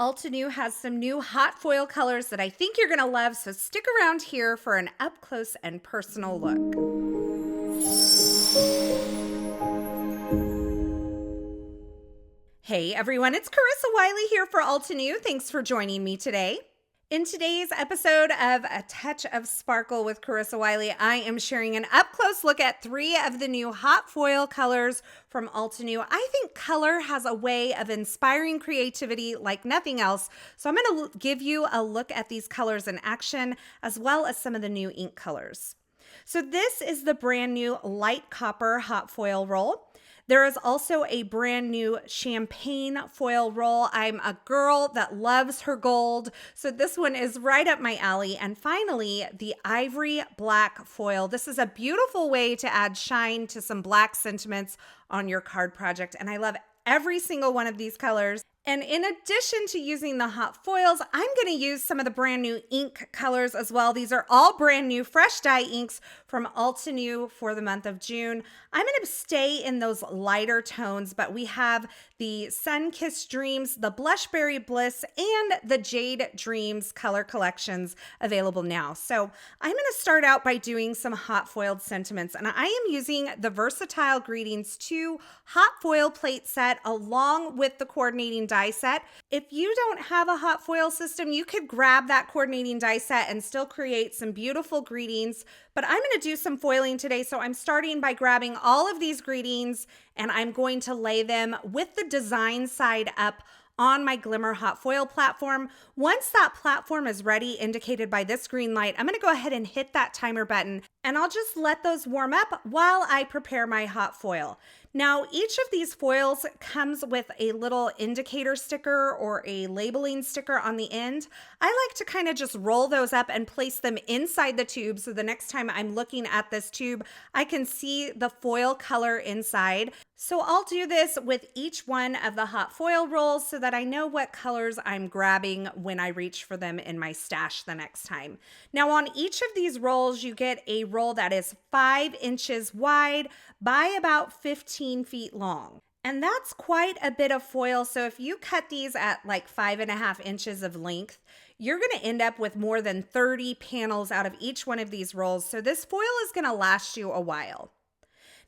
Altenew has some new hot foil colors that I think you're going to love, so stick around here for an up close and personal look. Hey everyone, it's Carissa Wiley here for Altenew. Thanks for joining me today. In today's episode of A Touch of Sparkle with Carissa Wiley, I am sharing an up-close look at 3 of the new hot foil colors from Altenew. I think color has a way of inspiring creativity like nothing else, so I'm going to give you a look at these colors in action, as well as some of the new ink colors. So this is the brand new light copper hot foil roll. There is also a brand new champagne foil roll. I'm a girl that loves her gold, so this one is right up my alley. And finally, the ivory black foil. This is a beautiful way to add shine to some black sentiments on your card project, and I love every single one of these colors. And in addition to using the hot foils, I'm going to use some of the brand new ink colors as well. These are all brand new fresh dye inks from Altenew for the month of June. I'm going to stay in those lighter tones, but we have the Sun-Kissed Dreams, the Blushberry Bliss, and the Jade Dreams color collections available now. So I'm going to start out by doing some hot foiled sentiments, and I am using the Versatile Greetings 2 hot foil plate set along with the coordinating die set. If you don't have a hot foil system, you could grab that coordinating die set and still create some beautiful greetings. But I'm going to do some foiling today, so I'm starting by grabbing all of these greetings and I'm going to lay them with the design side up on my Glimmer hot foil platform. Once that platform is ready, indicated by this green light, I'm going to go ahead and hit that timer button, and I'll just let those warm up while I prepare my hot foil. Now, each of these foils comes with a little indicator sticker or a labeling sticker on the end. I like to kind of just roll those up and place them inside the tube, so the next time I'm looking at this tube, I can see the foil color inside. So I'll do this with each one of the hot foil rolls so that I know what colors I'm grabbing when I reach for them in my stash the next time. Now, on each of these rolls, you get a roll that is 5 inches wide by about 15 feet long. And that's quite a bit of foil. So if you cut these at like 5.5 inches of length, you're going to end up with more than 30 panels out of each one of these rolls. So this foil is going to last you a while.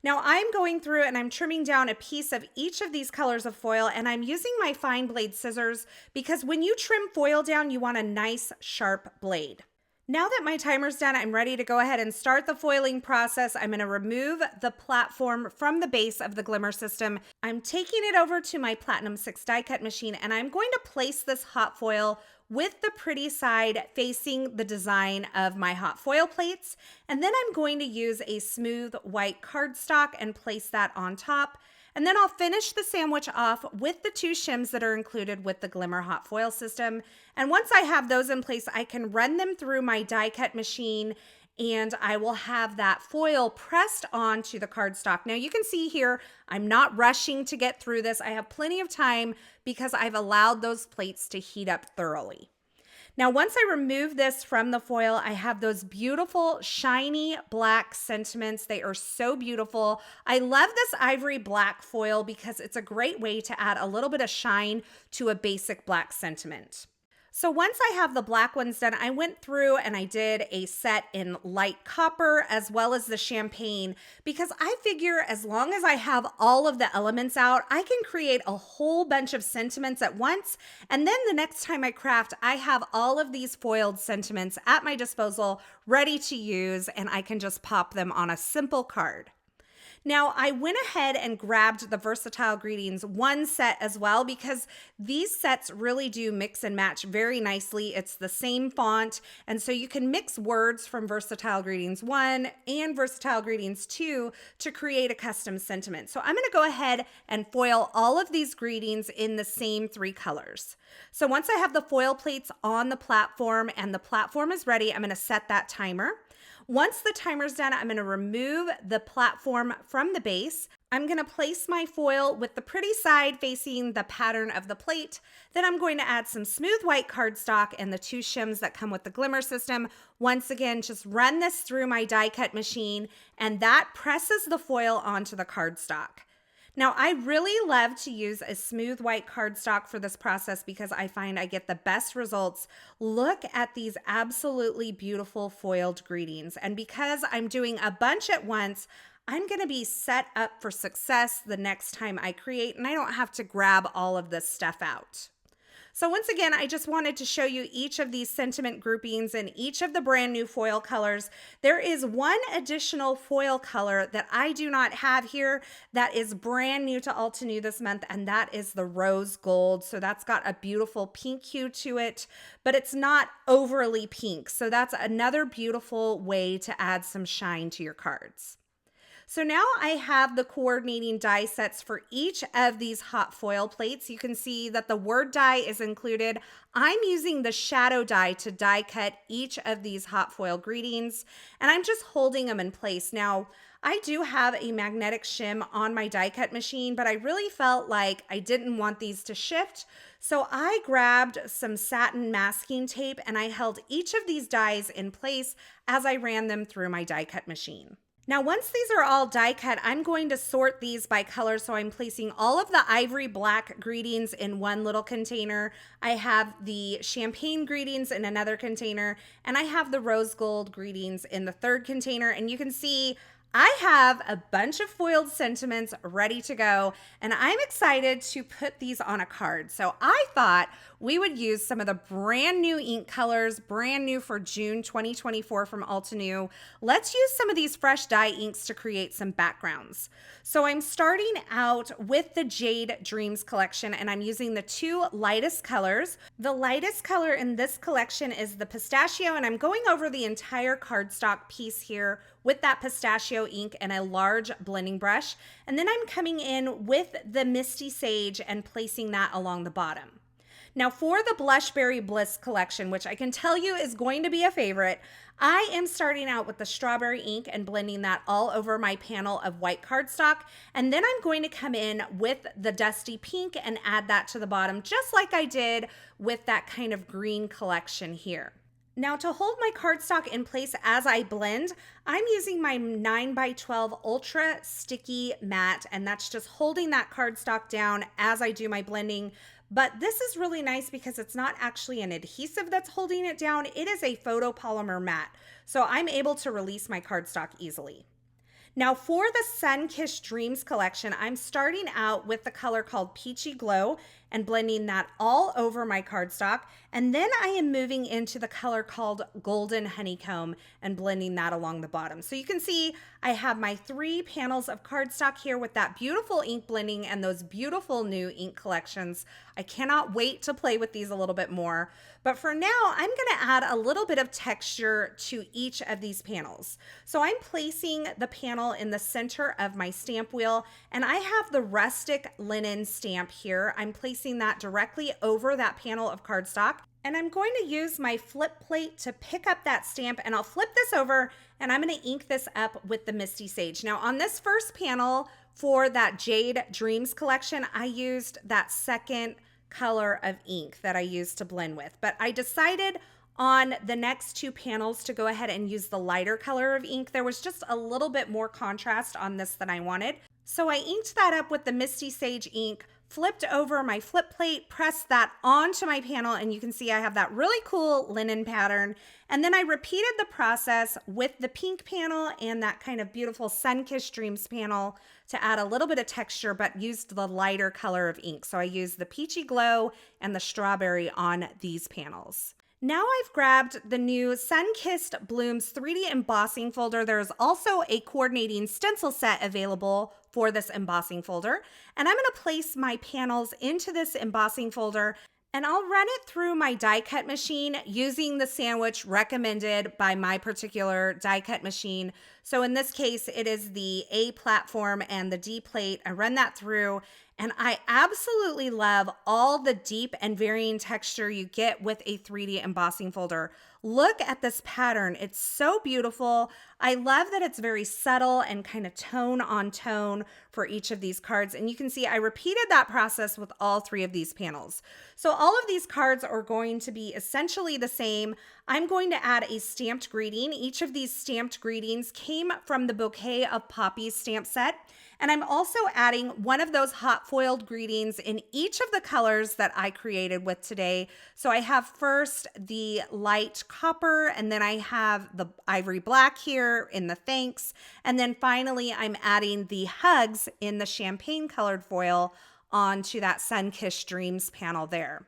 Now I'm going through and I'm trimming down a piece of each of these colors of foil, and I'm using my fine blade scissors because when you trim foil down, you want a nice sharp blade. Now that my timer's done, I'm ready to go ahead and start the foiling process. I'm going to remove the platform from the base of the Glimmer system. I'm taking it over to my Platinum 6 die cut machine, and I'm going to place this hot foil with the pretty side facing the design of my hot foil plates. And then I'm going to use a smooth white cardstock and place that on top. And then I'll finish the sandwich off with the 2 shims that are included with the Glimmer hot foil system. And once I have those in place, I can run them through my die cut machine, and I will have that foil pressed onto the cardstock. Now you can see here, I'm not rushing to get through this. I have plenty of time because I've allowed those plates to heat up thoroughly. Now, once I remove this from the foil, I have those beautiful shiny black sentiments. They are so beautiful. I love this ivory black foil because it's a great way to add a little bit of shine to a basic black sentiment. So once I have the black ones done, I went through and I did a set in light copper as well as the champagne, because I figure as long as I have all of the elements out, I can create a whole bunch of sentiments at once. And then the next time I craft, I have all of these foiled sentiments at my disposal, ready to use, and I can just pop them on a simple card. Now, I went ahead and grabbed the Versatile Greetings 1 set as well, because these sets really do mix and match very nicely. It's the same font, and so you can mix words from Versatile Greetings 1 and Versatile Greetings 2 to create a custom sentiment. So I'm going to go ahead and foil all of these greetings in the same 3 colors. So once I have the foil plates on the platform and the platform is ready, I'm going to set that timer. Once the timer's done, I'm going to remove the platform from the base. I'm going to place my foil with the pretty side facing the pattern of the plate. Then I'm going to add some smooth white cardstock and the 2 shims that come with the Glimmer system. Once again, just run this through my die cut machine, and that presses the foil onto the cardstock. Now, I really love to use a smooth white cardstock for this process because I find I get the best results. Look at these absolutely beautiful foiled greetings. And because I'm doing a bunch at once, I'm going to be set up for success the next time I create, and I don't have to grab all of this stuff out. So once again, I just wanted to show you each of these sentiment groupings and each of the brand new foil colors. There is one additional foil color that I do not have here that is brand new to Altenew this month, and that is the rose gold. So that's got a beautiful pink hue to it, but it's not overly pink. So that's another beautiful way to add some shine to your cards. So now I have the coordinating die sets for each of these hot foil plates. You can see that the word die is included. I'm using the shadow die to die cut each of these hot foil greetings, and I'm just holding them in place. Now, I do have a magnetic shim on my die cut machine, but I really felt like I didn't want these to shift. So I grabbed some satin masking tape and I held each of these dies in place as I ran them through my die cut machine. Now, once these are all die cut, I'm going to sort these by color. So I'm placing all of the ivory black greetings in one little container. I have the champagne greetings in another container, and I have the rose gold greetings in the third container. And you can see I have a bunch of foiled sentiments ready to go, and I'm excited to put these on a card. So I thought we would use some of the brand new ink colors, brand new for June 2024 from Altenew. Let's use some of these fresh dye inks to create some backgrounds. So I'm starting out with the Jade Dreams collection, and I'm using the two lightest colors. The lightest color in this collection is the pistachio, and I'm going over the entire cardstock piece here with that pistachio ink and a large blending brush. And then I'm coming in with the Misty Sage and placing that along the bottom. Now for the Blushberry Bliss collection, which I can tell you is going to be a favorite, I am starting out with the strawberry ink and blending that all over my panel of white cardstock. And then I'm going to come in with the dusty pink and add that to the bottom, just like I did with that kind of green collection here. Now to hold my cardstock in place as I blend, I'm using my 9x12 Ultra Sticky Matte, and that's just holding that cardstock down as I do my blending. But this is really nice because it's not actually an adhesive that's holding it down. It is a photopolymer mat, so I'm able to release my cardstock easily. Now for the Sunkissed Dreams collection, I'm starting out with the color called Peachy Glow and blending that all over my cardstock. And then I am moving into the color called Golden Honeycomb and blending that along the bottom. So you can see I have my 3 panels of cardstock here with that beautiful ink blending and those beautiful new ink collections. I cannot wait to play with these a little bit more. But for now, I'm going to add a little bit of texture to each of these panels. So I'm placing the panel in the center of my stamp wheel, and I have the Rustic linen stamp here. I'm placing that directly over that panel of cardstock, and I'm going to use my flip plate to pick up that stamp, and I'll flip this over and I'm going to ink this up with the Misty Sage. Now on this first panel for that Jade Dreams collection, I used that second color of ink that I used to blend with, but I decided on the next 2 panels to go ahead and use the lighter color of ink. There was just a little bit more contrast on this than I wanted. So I inked that up with the Misty Sage ink, flipped over my flip plate, pressed that onto my panel, and you can see I have that really cool linen pattern. And then I repeated the process with the pink panel and that kind of beautiful Sunkissed Dreams panel to add a little bit of texture, but used the lighter color of ink. So I used the Peachy Glow and the strawberry on these panels. Now I've grabbed the new Sunkissed Blooms 3D embossing folder. There's also a coordinating stencil set available for this embossing folder. And I'm going to place my panels into this embossing folder, and I'll run it through my die cut machine using the sandwich recommended by my particular die cut machine. So in this case, it is the A platform and the D plate. I run that through, and I absolutely love all the deep and varying texture you get with a 3D embossing folder. Look at this pattern. It's so beautiful. I love that it's very subtle and kind of tone on tone for each of these cards. And you can see I repeated that process with all 3 of these panels. So all of these cards are going to be essentially the same. I'm going to add a stamped greeting. Each of these stamped greetings came from the Bouquet of Poppies stamp set. And I'm also adding one of those hot foiled greetings in each of the colors that I created with today. So I have first the light copper, and then I have the ivory black here in the thanks. And then finally, I'm adding the hugs in the champagne colored foil onto that Sun-Kissed Dreams panel there.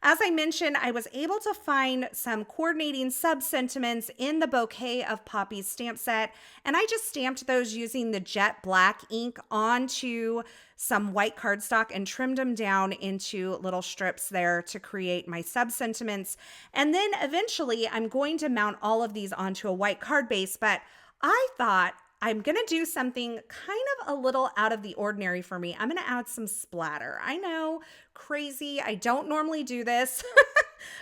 As I mentioned, I was able to find some coordinating sub-sentiments in the Bouquet of Poppies stamp set, and I just stamped those using the jet black ink onto some white cardstock and trimmed them down into little strips there to create my sub-sentiments. And then eventually I'm going to mount all of these onto a white card base, but I thought I'm going to do something kind of a little out of the ordinary for me. I'm going to add some splatter. I know, crazy. I don't normally do this,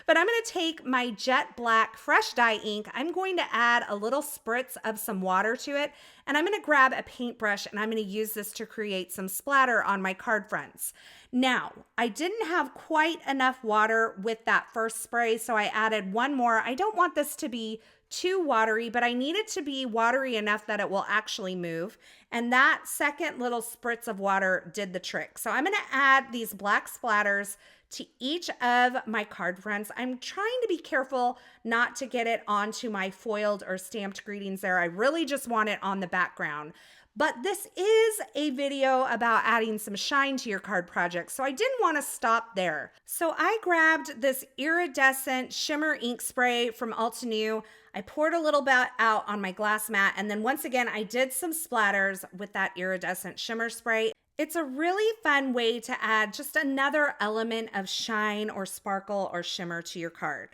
but I'm going to take my jet black fresh dye ink. I'm going to add a little spritz of some water to it, and I'm going to grab a paintbrush and I'm going to use this to create some splatter on my card fronts. Now, I didn't have quite enough water with that first spray, so I added one more. I don't want this to be too watery, but I need it to be watery enough that it will actually move. And that second little spritz of water did the trick. So I'm going to add these black splatters to each of my card fronts. I'm trying to be careful not to get it onto my foiled or stamped greetings there. I really just want it on the background. But this is a video about adding some shine to your card project, so I didn't want to stop there. So I grabbed this Iridescent Shimmer ink spray from Altenew. I poured a little bit out on my glass mat, and then once again, I did some splatters with that Iridescent Shimmer spray. It's a really fun way to add just another element of shine or sparkle or shimmer to your card.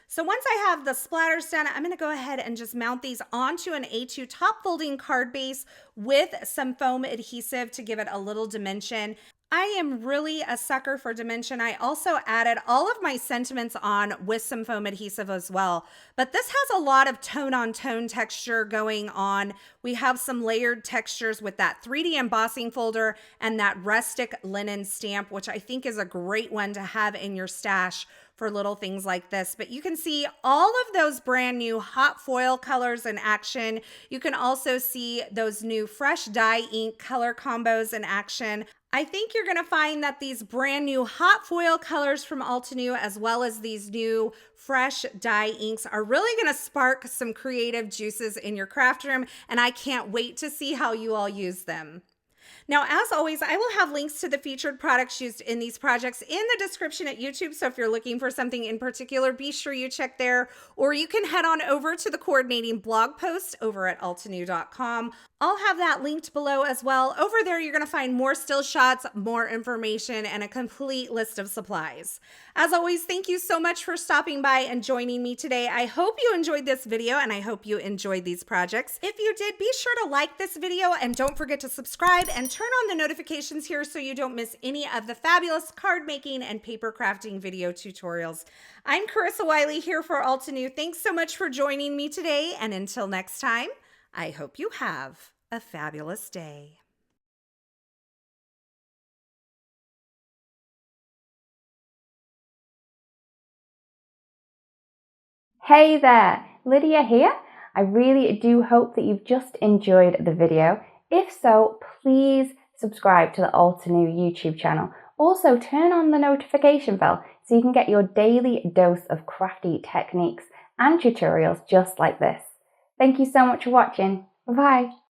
So once I have the splatters done, I'm going to go ahead and just mount these onto an A2 top folding card base with some foam adhesive to give it a little dimension. I am really a sucker for dimension. I also added all of my sentiments on with some foam adhesive as well. But this has a lot of tone on tone texture going on. We have some layered textures with that 3D embossing folder and that rustic linen stamp, which I think is a great one to have in your stash for little things like this. But you can see all of those brand new hot foil colors in action. You can also see those new fresh dye ink color combos in action. I think you're going to find that these brand new hot foil colors from Altenew, as well as these new fresh dye inks, are really going to spark some creative juices in your craft room, and I can't wait to see how you all use them. Now, as always, I will have links to the featured products used in these projects in the description at YouTube. So if you're looking for something in particular, be sure you check there, or you can head on over to the coordinating blog post over at altenew.com. I'll have that linked below as well. Over there, you're going to find more still shots, more information, and a complete list of supplies. As always, thank you so much for stopping by and joining me today. I hope you enjoyed this video, and I hope you enjoyed these projects. If you did, be sure to like this video, and don't forget to subscribe and turn on the notifications here so you don't miss any of the fabulous card making and paper crafting video tutorials. I'm Carissa Wiley here for Altenew. Thanks so much for joining me today, and until next time, I hope you have a fabulous day. Hey there, Lydia here. I really do hope that you've just enjoyed the video. If so, please subscribe to the Altenew YouTube channel. Also, turn on the notification bell so you can get your daily dose of crafty techniques and tutorials just like this. Thank you so much for watching. Bye-bye.